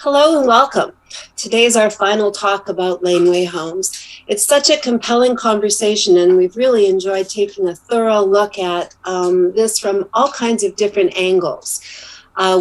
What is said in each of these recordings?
Hello and welcome. Today is our final talk about Laneway homes. It's such a compelling conversation, and we've really enjoyed taking a thorough look at this from all kinds of different angles.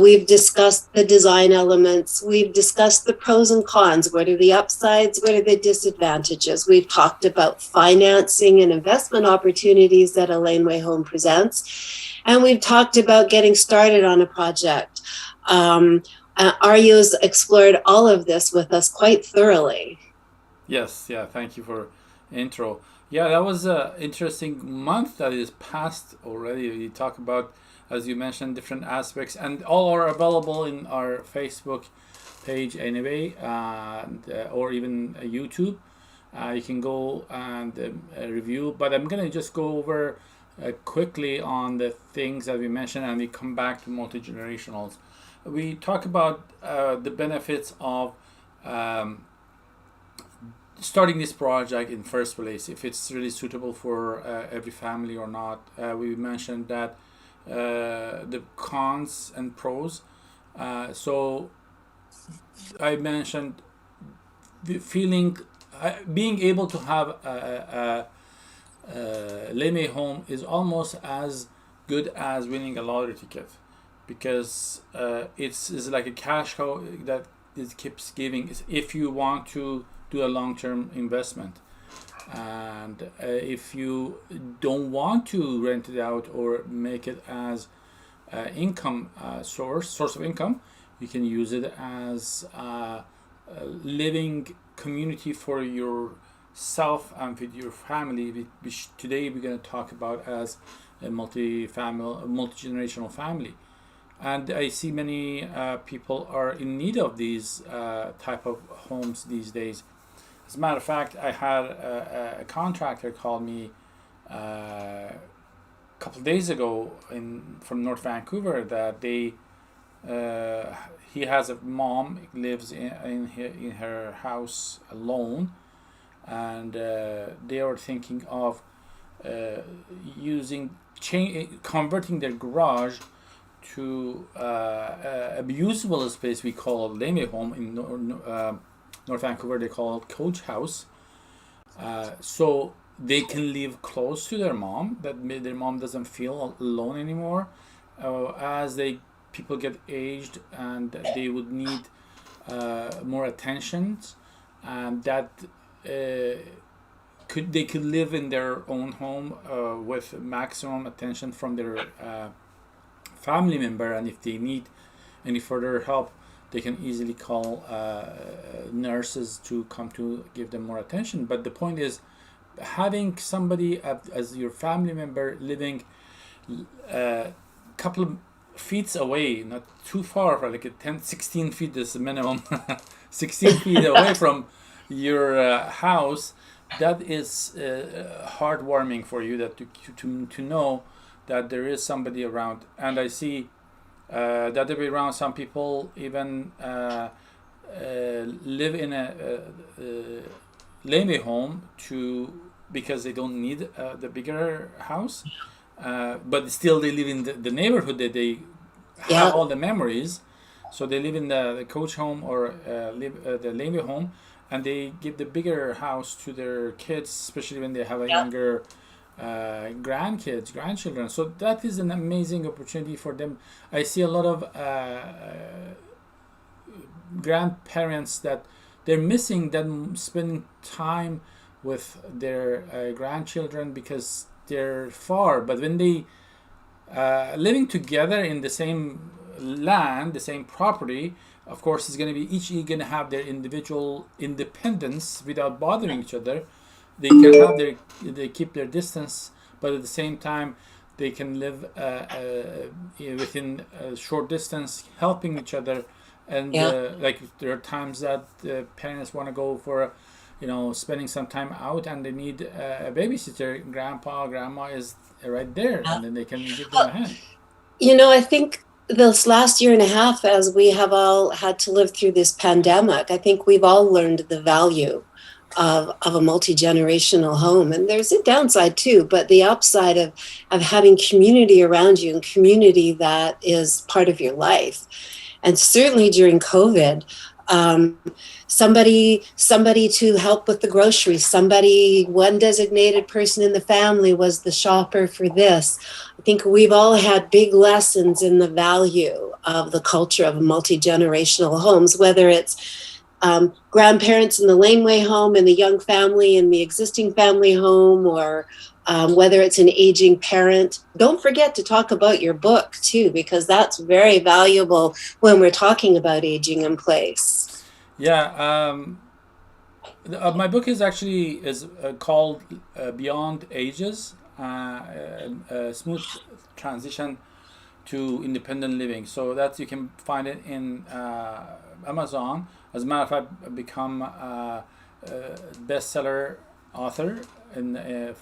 We've discussed the design elements. We've discussed the pros and cons. What are the upsides? What are the disadvantages? We've talked about financing and investment opportunities that a Laneway home presents. And we've talked about getting started on a project. Aryo's explored all of this with us quite thoroughly. Yes, yeah, thank you for intro. Yeah, that was a interesting month that is past already. We talk about, as you mentioned, different aspects, and all are available in our Facebook page anyway, or even YouTube. You can go and review, but I'm gonna just go over quickly on the things that we mentioned, and we come back to multi-generationals. We talk about the benefits of um, starting this project in first place, if it's really suitable for every family or not. We mentioned that the cons and pros. So I mentioned the feeling, being able to have a Leme home is almost as good as winning a lottery ticket, because it's like a cash cow that it keeps giving if you want to do a long-term investment. And if you don't want to rent it out or make it as income source of income, you can use it as a living community for yourself and with your family, which today we're going to talk about as a multi-generational family. And I see many people are in need of these type of homes these days. As a matter of fact, I had a contractor call me a couple of days ago from North Vancouver that he has a mom lives in her house alone, and they are thinking of using converting their garage to a usable space we call Laneway home. In North Vancouver they call it coach house, so they can live close to their mom, that their mom doesn't feel alone anymore as they people get aged and they would need more attention, and that they could live in their own home with maximum attention from their family member, and if they need any further help they can easily call nurses to come to give them more attention. But the point is, having somebody as your family member living a couple of feet away, not too far, for like a 10 16 feet is the minimum, 16 feet away from your house, that is heartwarming for you, that to know that there is somebody around. And I see the other way around, some people even live in a Laneway home because they don't need the bigger house, but still they live in the neighborhood that they have Yeah, all the memories. So they live in the coach home or live the Laneway home, and they give the bigger house to their kids, especially when they have a yeah. younger grandchildren. So that is an amazing opportunity for them. I see a lot of grandparents that they're missing them spending time with their grandchildren because they're far. But when they living together in the same land, the same property, of course, it's going to be each going to have their individual independence without bothering each other. They can have they keep their distance, but at the same time they can live within a short distance, helping each other. And Yeah. like there are times that parents want to go for, spending some time out, and they need a babysitter. Grandpa, grandma is right there, Yeah. and then they can give them a Well, hand. I think this last year and a half, as we have all had to live through this pandemic, I think we've all learned the value of a multi-generational home. And there's a downside too, but the upside of having community around you and community that is part of your life. and certainly during COVID. Um, somebody to help with the groceries, one designated person in the family was the shopper for this. I think we've all had big lessons in the value of the culture of multi-generational homes, whether it's grandparents in the laneway home and the young family in the existing family home, or whether it's an aging parent. Don't forget to talk about your book too, because that's very valuable when we're talking about aging in place. Yeah, my book is called Beyond Ages, a smooth transition to independent living. So that you can find it in Amazon. As a matter of fact, I've become a bestseller author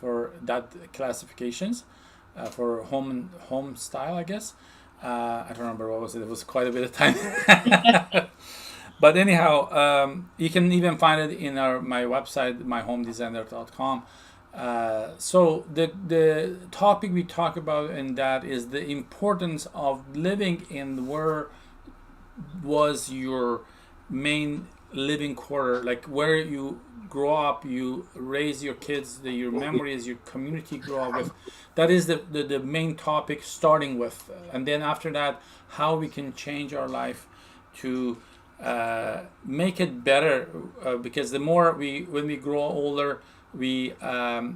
for that classifications for home style, I guess. I don't remember what was it. It was quite a bit of time. But anyhow, you can even find it in my website, myhomedesigner.com. So the topic we talk about in that is the importance of living in where was your main living quarter, like where you grow up, you raise your kids, your memories, your community grow up with. That is the main topic starting with. And then after that, how we can change our life to make it better, because the more when we grow older, we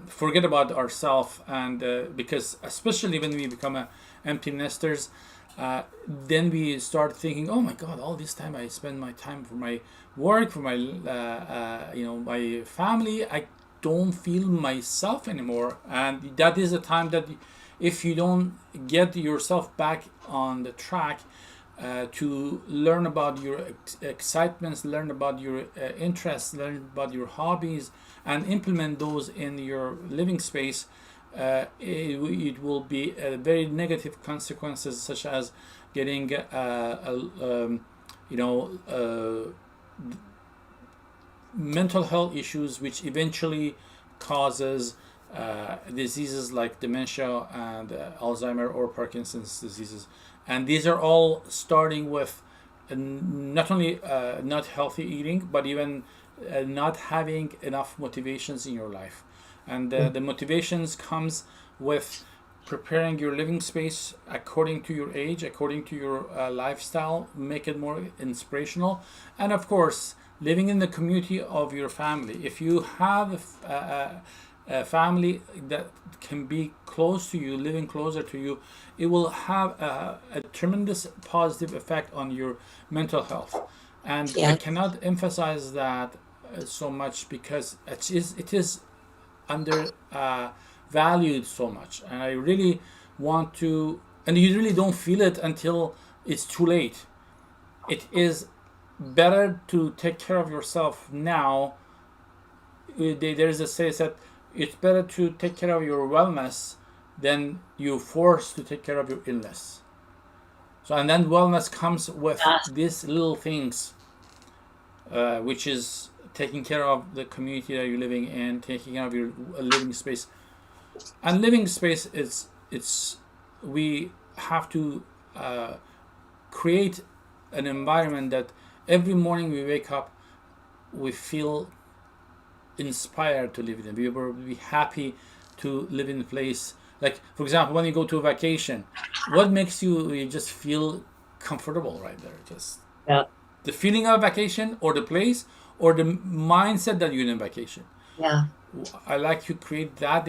forget about ourselves, and because especially when we become empty nesters, then we start thinking, oh my God, all this time I spend my time for my work, for my my family. I don't feel myself anymore, and that is a time that if you don't get yourself back on the track, to learn about your excitements, learn about your interests, learn about your hobbies, and implement those in your living space, it will be very negative consequences, such as getting mental health issues, which eventually causes diseases like dementia and Alzheimer or Parkinson's diseases. And these are all starting with not only not healthy eating, but even not having enough motivations in your life. And the motivations comes with preparing your living space according to your age, according to your lifestyle, make it more inspirational. And of course, living in the community of your family. If you have a family that can be close to you, living closer to you, it will have a tremendous positive effect on your mental health. And I cannot emphasize that so much, because it is under valued so much, and I really want to, and you really don't feel it until it's too late. It is better to take care of yourself now. There's a say that it's better to take care of your wellness than you're forced to take care of your illness. So, and then wellness comes with these little things, which is taking care of the community that you're living in, taking care of your living space. And living space we have to create an environment that every morning we wake up, we feel inspired to live in. We will be happy to live in a place. Like, for example, when you go to a vacation, what makes you just feel comfortable right there? Just the feeling of vacation, or the place, or the mindset that you're in vacation. Yeah. I like to create that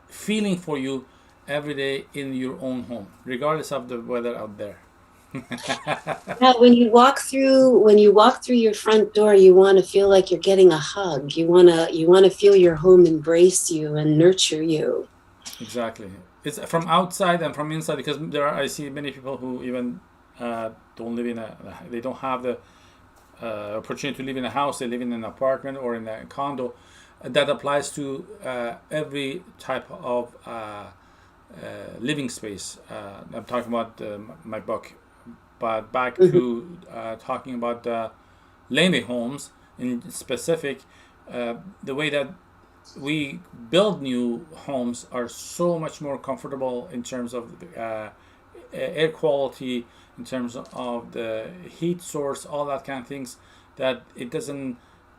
feeling for you every day in your own home, regardless of the weather out there. Yeah, when you walk through your front door, you want to feel like you're getting a hug. You want to feel your home embrace you and nurture you. Exactly. It's from outside and from inside, because I see many people who even don't live they don't have the opportunity to live in a house. They live in an apartment or in a condo. That applies to every type of living space. I'm talking about my book, but back to talking about Laneway homes in specific. The way that we build new homes are so much more comfortable in terms of air quality, in terms of the heat source, all that kind of things, that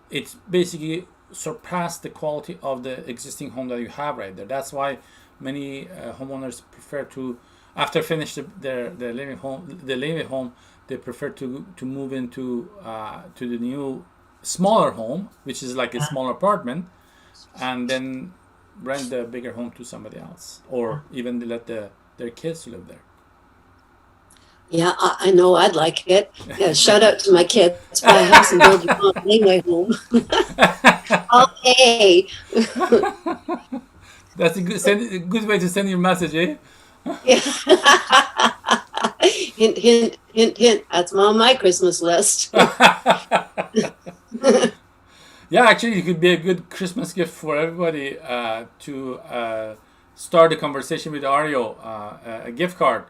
it's basically surpassed the quality of the existing home that you have right there. That's why many homeowners prefer to, after finish their living home, they prefer to move into to the new smaller home, which is like a small apartment, and then rent the bigger home to somebody else, or even let their kids live there. Yeah, I know I'd like it. Yeah, shout out to my kids. Buy a house and build your own Laneway home. Okay. That's a good way to send your message, eh? Yeah. Hint, hint, hint, hint. That's on my Christmas list. Yeah, actually, it could be a good Christmas gift for everybody to start a conversation with Aryo, a gift card.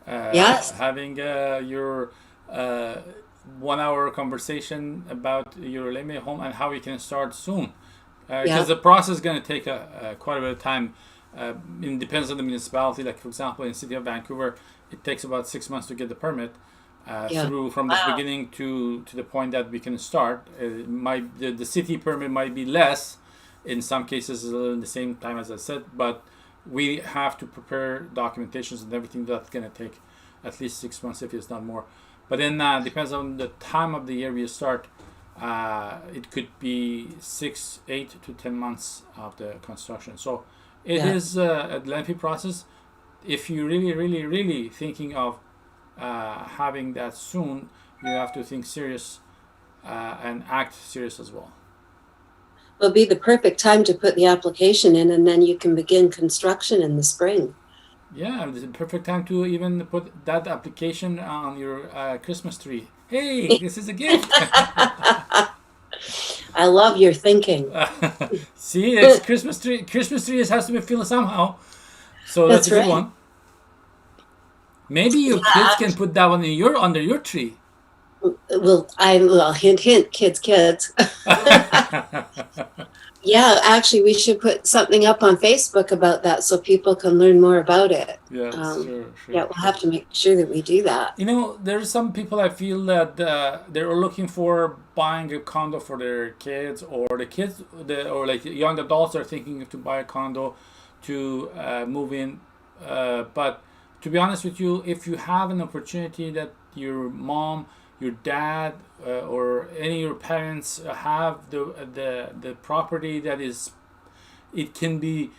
Yes. Having your 1 hour conversation about your Laneway home and how you can start soon. Because the process is going to take quite a bit of time. It depends on the municipality. Like, for example, in the city of Vancouver, it takes about 6 months to get the permit. Through from the beginning to the point that we can start. The city permit might be less, in some cases in the same time as I said, but we have to prepare documentations and everything. That's going to take at least 6 months, if it's not more. But then depends on the time of the year we start. It could be 6, 8 to 10 months of the construction. So it is a lengthy process. If you're really thinking of having that soon, you have to think serious and act serious as well. It'll be the perfect time to put the application in, and then you can begin construction in the spring. Yeah, it's the perfect time to even put that application on your Christmas tree. Hey, this is a gift. I love your thinking. See, it's Christmas tree. Christmas tree has to be filled somehow. So that's a good one. Maybe your kids can put that one under your tree. Well, hint, hint, kids. Yeah, actually, we should put something up on Facebook about that so people can learn more about it. Yeah, sure. Yeah, we'll have to make sure that we do that. You know, there's some people I feel that they're looking for buying a condo for their kids, or the kids, or like young adults are thinking to buy a condo to move in. But to be honest with you, if you have an opportunity that your mom, your dad, or any of your parents have the property that it can be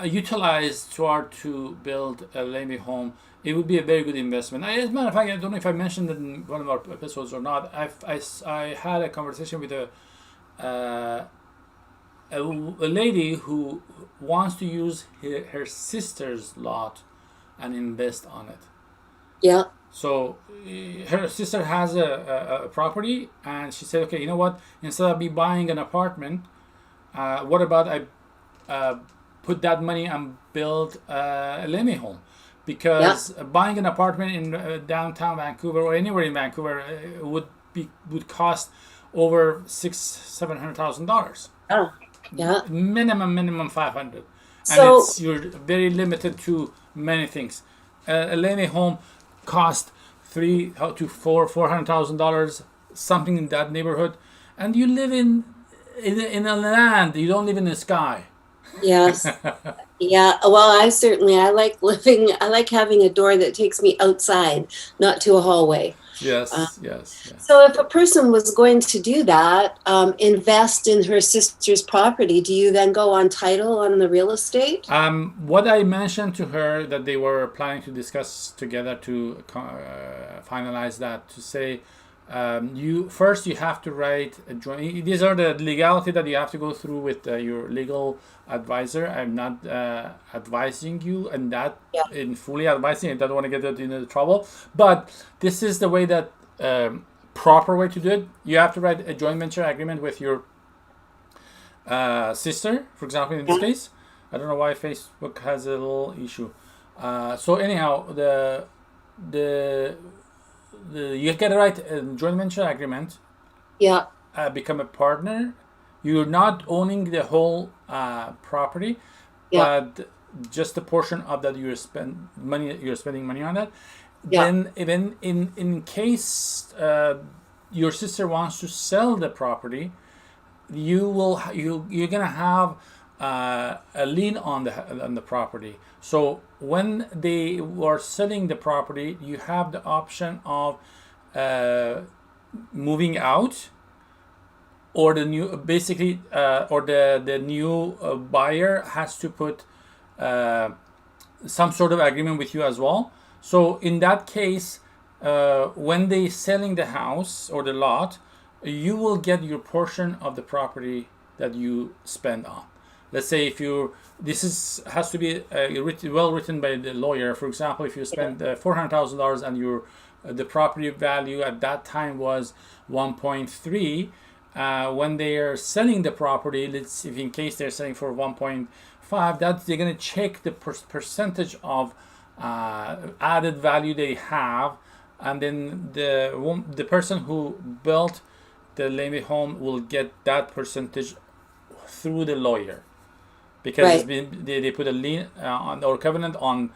utilized to build a Laneway home, it would be a very good investment. As a matter of fact, I don't know if I mentioned it in one of our episodes or not. I had a conversation with a lady who wants to use her sister's lot and invest on it. Yeah. So her sister has a property, and she said, okay, you know what? Instead of me buying an apartment, what about I put that money and build a Laneway home? Because buying an apartment in downtown Vancouver or anywhere in Vancouver would cost over $700,000. Oh, yeah. Minimum 500, So, and you're very limited to many things. A Laneway home cost $300,000 to $400,000, something in that neighborhood, and you live in a land. You don't live in the sky. yes. Yeah. Well, I like having a door that takes me outside, not to a hallway. Yes. So if a person was going to do that, invest in her sister's property, do you then go on title on the real estate? What I mentioned to her that they were planning to discuss together to finalize that, to say, you have to write a joint. These are the legality that you have to go through with your legal advisor. I'm not advising you and that in fully advising. I don't want to get into trouble, but this is the way that proper way to do it. You have to write a joint venture agreement with your sister, for example, in this case. I don't know why Facebook has a little issue. So anyhow, you get to write a joint venture agreement. Yeah. Become a partner. You're not owning the whole property, but just a portion of that you're spending money on that. Yeah. then even in case your sister wants to sell the property, you're gonna have a lien on the property. So when they were selling the property, you have the option of moving out, or the new basically or the new buyer has to put some sort of agreement with you as well. So in that case, when they selling the house or the lot, you will get your portion of the property that you spend on. Let's say if you this is has to be well written by the lawyer. For example, if you spend $400,000 and your the property value at that time was 1.3, when they are selling the property, let's if in case they're selling for 1.5, that they're going to check the percentage of added value they have, and then the person who built the Laneway home will get that percentage through the lawyer, because Right. it's been, they put a lien on or covenant on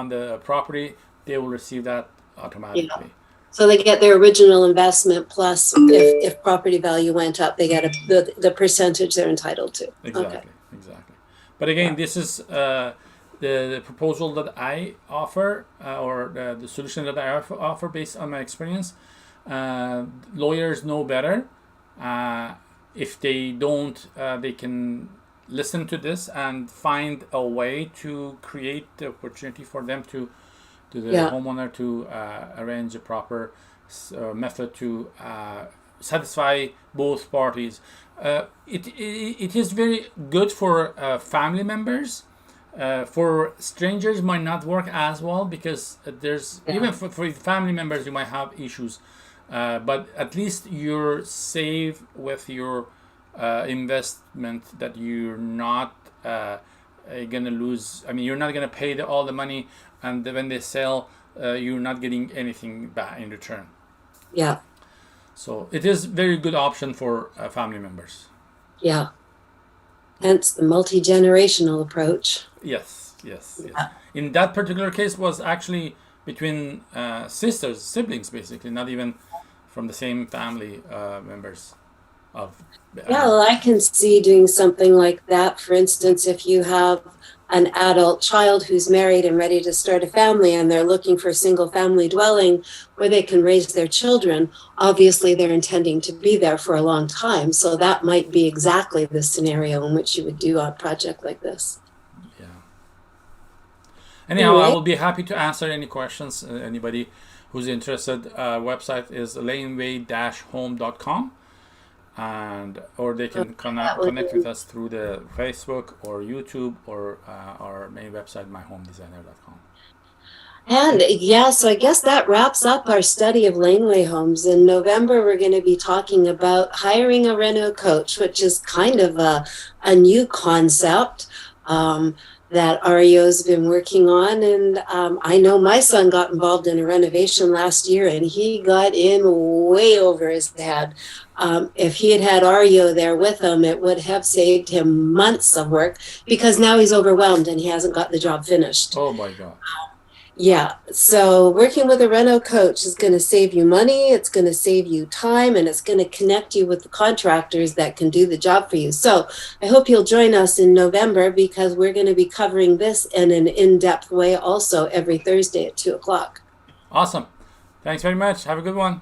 the property. They will receive that automatically. So they get their original investment plus if property value went up, they get the percentage they're entitled to. Exactly, Okay. exactly. But again, this is the proposal that I offer, or the solution that I offer based on my experience. Lawyers know better. If they don't, they can listen to this and find a way to create the opportunity for them to the homeowner to arrange a proper method to satisfy both parties. It is very good for family members. For strangers might not work as well, because there's even for family members you might have issues, but at least you're safe with your investment, that you're not gonna lose. I mean, you're not gonna pay all the money, and when they sell, you're not getting anything back in return. Yeah. So it is very good option for family members. Yeah. Hence the multi-generational approach. Yes. In that particular case, was actually between sisters, siblings, basically, not even from the same family members. Well, I can see doing something like that. For instance, if you have an adult child who's married and ready to start a family, and they're looking for a single family dwelling where they can raise their children, obviously they're intending to be there for a long time. So that might be exactly the scenario in which you would do a project like this. Yeah. Anyhow, I will be happy to answer any questions. Anybody who's interested, website is laneway-home.com. Or they can connect with us through the Facebook or YouTube, or our main website, myhomedesigner.com. And so I guess that wraps up our study of Laneway homes. In November, we're going to be talking about hiring a reno coach, which is kind of a new concept that Aryo's been working on. And I know my son got involved in a renovation last year, and he got in way over his head. If he had had Aryo there with him, it would have saved him months of work, because now he's overwhelmed and he hasn't got the job finished. Oh my God. Yeah. So working with a reno coach is going to save you money, it's going to save you time, and it's going to connect you with the contractors that can do the job for you. So I hope you'll join us in November, because we're going to be covering this in an in-depth way also every Thursday at 2:00. Awesome. Thanks very much. Have a good one.